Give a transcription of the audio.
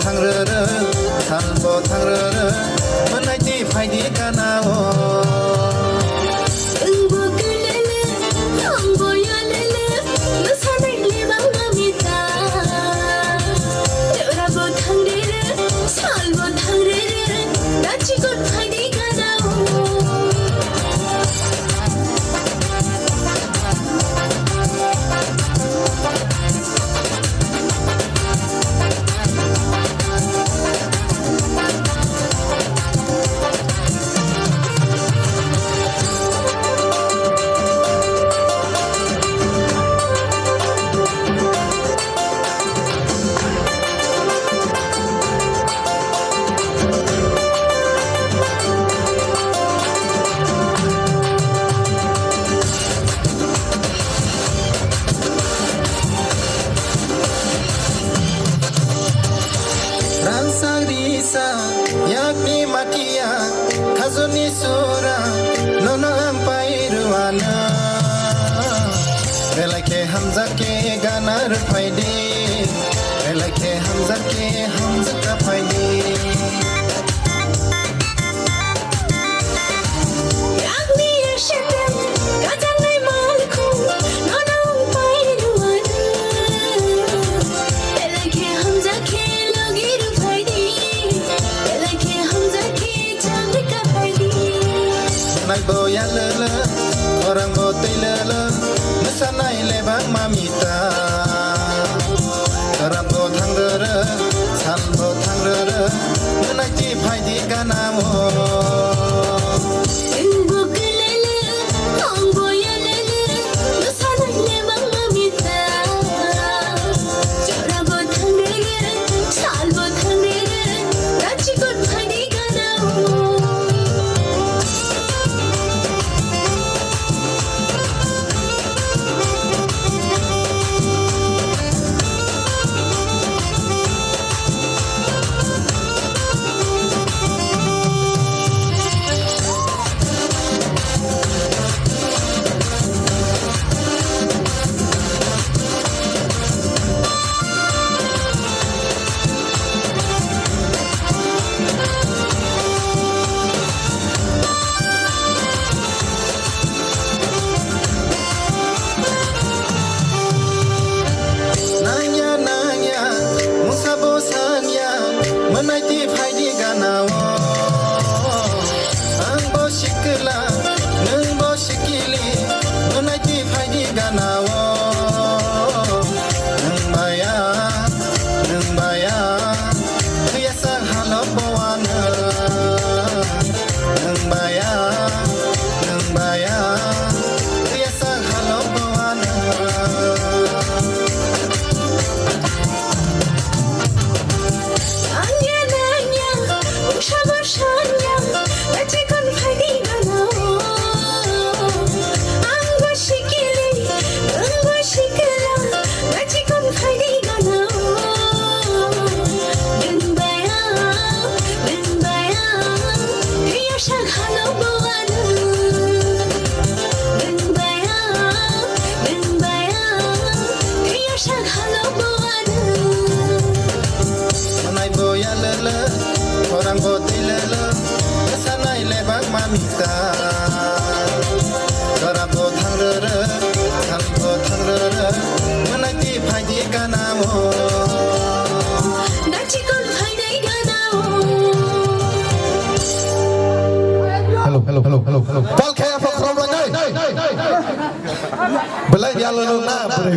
थांग्रोरो सालबो थांग्रोरो मोननायनि फायदि गानाव 응보 끌래래 홍보 열래래 무사를 내방 맘이다 여라보 탕레래 살보 탕레래 나치고 파이디 가나오 Ransagrisa yakni matia khazuni sura nonam pairuana belake hamza ke ganar faidi belake hamza ka faidi yakni yashate gajangai malku nanam pairuana belake hamza ke logir faidi belake hamza ke chand ka faidi nai boya lele orang bo tilele musanai lebang mamita karabo thangrere salbo thangrere munai faidi ganamo 응보 끌래래 홍보 열래래 무사를 내방 맘이다 저라보 탕레래 살보 탕레래 나치고 파이디 가나오 nanya musa bosanya menaiti faidi ganao ang bo shikla nang bo shikili menaiti faidi ganao nang baya biasa halo boana nang baya biasa halo boana Anya nanya ushaba shanya 나치건 파이디 가나오 angwa shikili angwa shikila 나치건 파이디 가나오 능바야 그여샥 하나 보아는 능바야 그여샥 하나 보아는 Nai boya lele, orang boti lele, kesanai lebak mamita. Karabo thangrere, salbo thangrere, menaiti faidi ganamo. 나치건 파이디 가나오 hello